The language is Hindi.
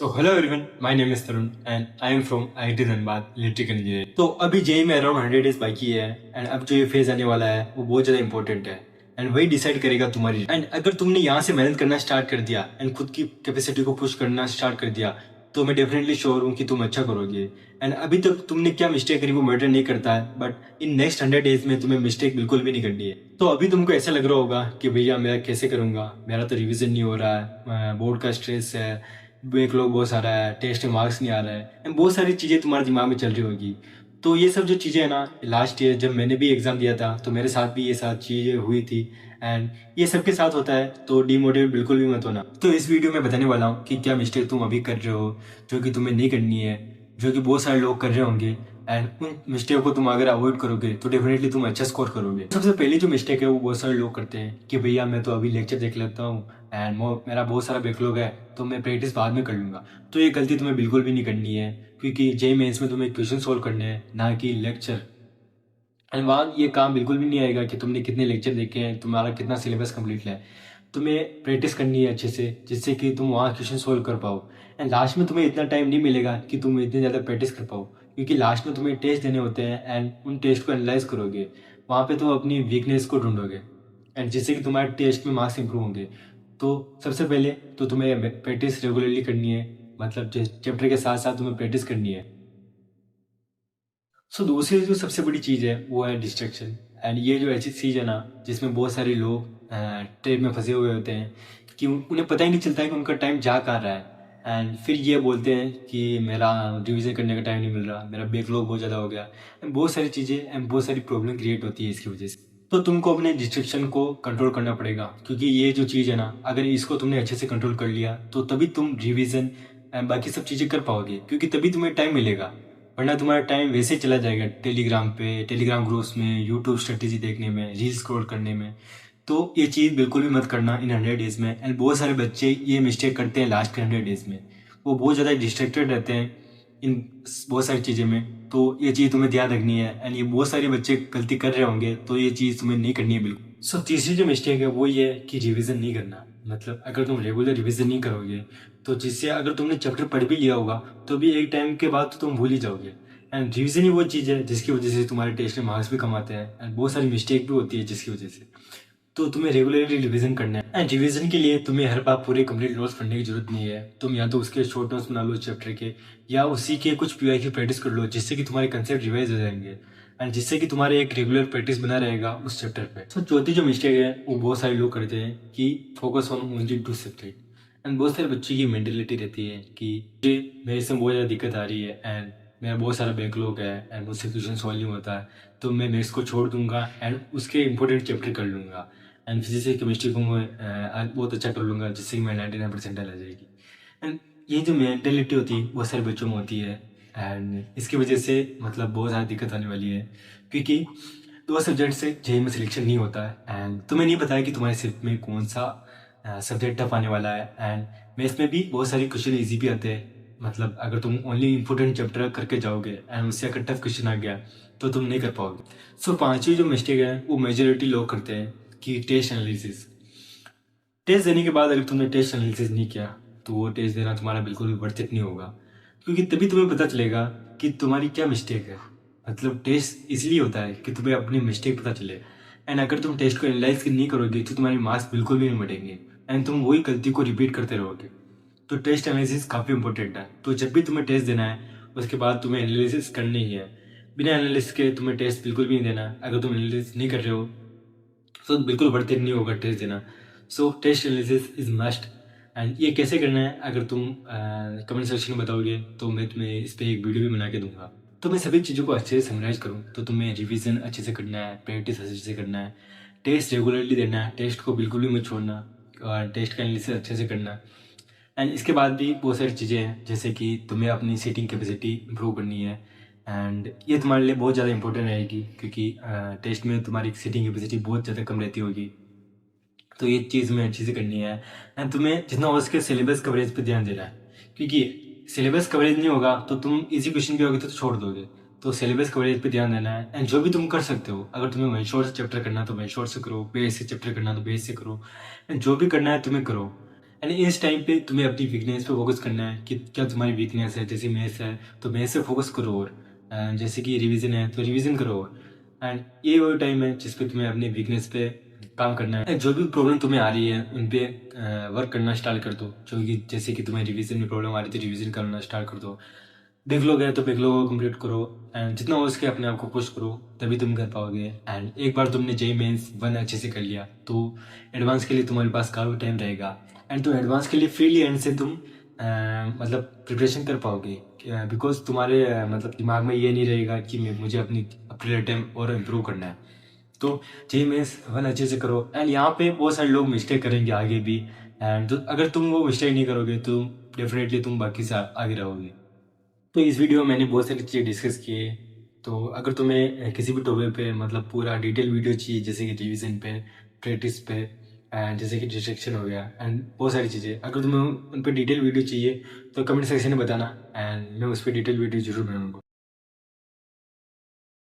So hello everyone, my name is Tarun and I am from IIT Dhanbad electrical engineer. तो अभी जेई में अराउंड 100 डेज बाकी है एंड अब जो ये फेज आने वाला है वो बहुत ज़्यादा इंपॉर्टेंट है एंड वही डिसाइड करेगा तुम्हारी। एंड अगर तुमने यहाँ से मेहनत करना स्टार्ट कर दिया एंड खुद की कैपेसिटी को पुश करना स्टार्ट कर दिया तो मैं डेफिनेटली श्योर हूँ कि तुम अच्छा करोगे। एंड अभी तक तुमने क्या मिस्टेक करी वो मैटर नहीं करता है, बट इन नेक्स्ट 100 डेज में तुम्हें मिस्टेक बिल्कुल भी नहीं करनी है। तो अभी तुमको ऐसा लग रहा होगा कि भैया मैं कैसे करूँगा, मेरा तो रिविजन नहीं हो रहा है, बोर्ड का स्ट्रेस है, बैकलॉग बहुत सारा है, टेस्ट में मार्क्स नहीं आ रहा है, एंड बहुत सारी चीज़ें तुम्हारे दिमाग में चल रही होगी। तो ये सब जो चीज़ें हैं ना, लास्ट ईयर जब मैंने भी एग्ज़ाम दिया था तो मेरे साथ भी ये सारी चीज़ें हुई थी एंड ये सबके साथ होता है। तो डीमोटिवेट बिल्कुल भी मत होना। तो इस वीडियो में बताने वाला हूँ कि क्या मिस्टेक तुम अभी कर रहे हो जो कि तुम्हें नहीं करनी है, जो कि बहुत सारे लोग कर रहे होंगे, एंड उन मिस्टेक को तुम अगर अवॉइड करोगे तो डेफिनेटली तुम अच्छा स्कोर करोगे। सबसे पहली जो मिस्टेक है वो बहुत सारे लोग करते हैं कि भैया मैं तो अभी लेक्चर देख लेता हूँ एंड मेरा बहुत सारा बैकलॉग है तो मैं प्रैक्टिस बाद में कर लूँगा। तो ये गलती तुम्हें बिल्कुल भी नहीं करनी है, क्योंकि जेईई मेंस में तुम्हें क्वेश्चन सोल्व करने हैं ना कि लेक्चर। एंड वहाँ ये काम बिल्कुल भी नहीं आएगा कि तुमने कितने लेक्चर देखे हैं, तुम्हारा कितना सिलेबस कंप्लीट है। तुम्हें प्रैक्टिस करनी है अच्छे से जिससे कि तुम वहाँ क्वेश्चन सोल्व कर पाओ। एंड लास्ट में तुम्हें इतना टाइम नहीं मिलेगा कि तुम इतनी ज़्यादा प्रैक्टिस कर पाओ, क्योंकि लास्ट में तुम्हें टेस्ट देने होते हैं एंड उन टेस्ट को एनालाइज करोगे। वहाँ पे तुम अपनी वीकनेस को ढूंढोगे एंड जिससे कि तुम्हारे टेस्ट में मार्क्स इंप्रूव होंगे। तो सबसे पहले तो तुम्हें प्रैक्टिस रेगुलरली करनी है, मतलब चैप्टर के साथ साथ तुम्हें प्रैक्टिस करनी है। सो दूसरी जो सबसे बड़ी चीज़ है वो है डिस्ट्रैक्शन। एंड ये जो ऐसी चीज़ है ना जिसमें बहुत सारे लोग ट्रेन में फंसे हुए होते हैं कि उन्हें पता ही नहीं चलता है कि उनका टाइम जा कहाँ रहा है, एंड फिर ये बोलते हैं कि मेरा रिवीजन करने का टाइम नहीं मिल रहा, मेरा बैकलॉग बहुत ज़्यादा हो गया, एंड बहुत सारी चीज़ें एंड बहुत सारी प्रॉब्लम क्रिएट होती है इसकी वजह से। तो तुमको अपने डिस्ट्रैक्शन को कंट्रोल करना पड़ेगा, क्योंकि ये जो चीज़ है ना अगर इसको तुमने अच्छे से कंट्रोल कर लिया तो तभी तुम रिवीजन एंड बाकी सब चीज़ें कर पाओगे, क्योंकि तभी तुम्हें टाइम मिलेगा। वरना तुम्हारा टाइम वैसे ही चला जाएगा टेलीग्राम पे, टेलीग्राम ग्रुप्स में, यूट्यूब स्ट्रेटेजी देखने में, रील स्क्रॉल करने में। तो ये चीज़ बिल्कुल भी मत करना इन 100 डेज में। एंड बहुत सारे बच्चे ये मिस्टेक करते हैं लास्ट के 100 डेज में, वो बहुत ज़्यादा डिस्ट्रैक्टेड रहते हैं इन बहुत सारी चीज़ें में। तो ये चीज़ तुम्हें ध्यान रखनी है एंड ये बहुत सारे बच्चे गलती कर रहे होंगे, तो ये चीज़ तुम्हें नहीं करनी है बिल्कुल। सो तीसरी जो मिस्टेक है वो ये है कि रिवीजन नहीं करना। मतलब अगर तुम रेगुलर रिवीजन नहीं करोगे तो जिससे अगर तुमने चैप्टर पढ़ भी लिया होगा तो भी एक टाइम के बाद तो तुम भूल ही जाओगे। एंड रिवीजन ही वो चीज़ है जिसकी वजह से तुम्हारे टेस्ट में मार्क्स भी कम आते हैं एंड बहुत सारी मिस्टेक भी होती है जिसकी वजह से। तो तुम्हें रेगुलरली रिवीजन करना है एंड रिवीजन के लिए तुम्हें हर बार पूरे कंप्लीट नोट्स पढ़ने की जरूरत नहीं है। तुम या तो उसके शॉर्ट नोट्स बना लो चैप्टर के, या उसी के कुछ पीवाई की प्रैक्टिस कर लो जिससे कि तुम्हारे कंसेप्ट रिवाइज हो जाएंगे एंड जिससे कि तुम्हारे एक रेगुलर प्रैक्टिस बना रहेगा उस चैप्टर पे। तो चौथी जो मिस्टेक है वो बहुत सारे लोग करते हैं कि focus on only two subject. And बहुत सारे बच्चों की मेंटेलिटी रहती है कि मुझे मेरे से बहुत ज़्यादा दिक्कत आ रही है एंड मेरा बहुत सारा बैकलॉग है एंड मुझसे क्वेश्चन सॉल्व नहीं होता है, तो मैं मैथ्स को छोड़ दूंगा एंड उसके इंपॉर्टेंट चैप्टर कर लूँगा एंड फिजिक्स या केमिस्ट्री को मैं बहुत अच्छा कर लूँगा जिससे कि मैं 99% आ जाएगी। एंड ये जो मेंटेलिटी होती है बहुत सारे बच्चों में होती है एंड इसकी वजह से मतलब बहुत ज़्यादा दिक्कत आने वाली है, क्योंकि दो सब्जेक्ट से जेईई में सिलेक्शन नहीं होता है एंड तुम्हें नहीं पता है कि तुम्हारे सिर्फ में कौन सा सब्जेक्ट टफ आने वाला है। एंड मैथ्स में भी बहुत सारे क्वेश्चन ईजी भी आते हैं, मतलब अगर तुम ओनली इंपॉर्टेंट चैप्टर करके जाओगे एंड उससे अगर टफ क्वेश्चन आ गया तो तुम नहीं कर पाओगे। सो पांचवी जो मिस्टेक है वो मेजोरिटी लोग करते हैं कि टेस्ट एनालिसिस। टेस्ट देने के बाद अगर तुमने टेस्ट एनालिसिस नहीं किया तो वो टेस्ट देना तुम्हारा बिल्कुल भी वर्थ इट नहीं होगा, क्योंकि तभी तुम्हें पता चलेगा कि तुम्हारी क्या मिस्टेक है। मतलब टेस्ट इसलिए होता है कि तुम्हें अपनी मिस्टेक पता चले, एंड अगर तुम टेस्ट को एनालाइज नहीं करोगे तो तुम्हारे मार्क्स बिल्कुल भी नहीं बढ़ेंगे एंड तुम वही गलती को रिपीट करते रहोगे। तो टेस्ट एनालिसिस काफ़ी इंपॉर्टेंट है। तो जब भी तुम्हें टेस्ट देना है उसके बाद तुम्हें एनालिसिस करनी ही है। बिना एनालिसिस के तुम्हें टेस्ट बिल्कुल भी नहीं देना है। अगर तुम एनालिसिस नहीं कर रहे हो तो बिल्कुल वर्थ इट नहीं होगा टेस्ट देना। So test analysis is must. And ये कैसे करना है अगर तुम कमेंट सेक्शन में बताओगे तो मैं तुम्हें इस पर एक वीडियो भी बना के दूंगा। तो मैं सभी चीज़ों को अच्छे से समराइज करूँ तो तुम्हें रिवीजन अच्छे से करना है, प्रैक्टिस अच्छे से करना है, टेस्ट रेगुलरली देना है, टेस्ट को बिल्कुल भी मत छोड़ना और टेस्ट का एनालिसिस अच्छे से करना। एंड इसके बाद भी बहुत सारी चीज़ें हैं जैसे कि तुम्हें अपनी सीटिंग कैपेसिटी इंप्रूव करनी है एंड ये तुम्हारे लिए बहुत ज़्यादा इंपॉर्टेंट रहेगी, क्योंकि टेस्ट में तुम्हारी सीटिंग कैपेसिटी बहुत ज़्यादा कम रहती होगी। तो ये चीज़ में अच्छी से करनी है एंड तुम्हें जितना हो सके सिलेबस कवरेज पे ध्यान देना है, क्योंकि सिलेबस कवरेज नहीं होगा तो तुम इजी क्वेश्चन भी होगे तो छोड़ दोगे। तो सिलेबस कवरेज पे ध्यान देना है एंड जो भी तुम कर सकते हो, अगर तुम्हें वन शॉट से चैप्टर करना है तो वन शॉट से करो, बेस से चैप्टर करना है तो बेस से करो, एंड जो भी करना है तुम्हें करो। एंड इस टाइम पे तुम्हें अपनी वीकनेस पे फोकस करना है कि क्या तुम्हारी वीकनेस है। जैसे मैथ्स है तो मैथ्स पे फोकस करो, और जैसे कि रिवीजन है तो रिवीजन करो। एंड ये वो टाइम है जिस पे तुम्हें अपनी वीकनेस पे काम करना है। जो भी प्रॉब्लम तुम्हें आ रही है उन पे वर्क करना स्टार्ट कर दो। जो कि जैसे कि तुम्हें रिवीजन में प्रॉब्लम आ रही थी, रिवीजन करना स्टार्ट कर दो। बैकलॉग है तो बैकलॉग को कंप्लीट करो, एंड जितना हो सके अपने आप को पुश करो, तभी तुम कर पाओगे। एंड एक बार तुमने जेई मेंस 1 अच्छे से कर लिया तो एडवांस के लिए तुम्हारे पास काफ़ी टाइम रहेगा। एंड तो एडवांस के लिए फ्रीली एंड से तुम मतलब प्रिपरेशन कर पाओगे, बिकॉज तुम्हारे मतलब दिमाग में ये नहीं रहेगा कि मुझे अपने टाइम और इम्प्रूव करना है। तो जेई मेंस 1 अच्छे से करो। एंड यहाँ पे बहुत सारे लोग मिस्टेक करेंगे आगे भी, एंड तो अगर तुम वो मिस्टेक नहीं करोगे तो डेफिनेटली तुम बाकी से आगे रहोगे। तो इस वीडियो में मैंने बहुत सारी चीज़ें डिस्कस की है। तो अगर तुम्हें किसी भी टॉपिक पे मतलब पूरा डिटेल वीडियो चाहिए, जैसे कि रिवीजन पे, प्रैक्टिस पे, एंड जैसे कि डिस्ट्रैक्शन हो गया एंड बहुत सारी चीज़ें, अगर तुम्हें उन पर डिटेल वीडियो चाहिए तो कमेंट सेक्शन में बताना, एंड मैं उस पर डिटेल वीडियो जरूर बनाऊंगा।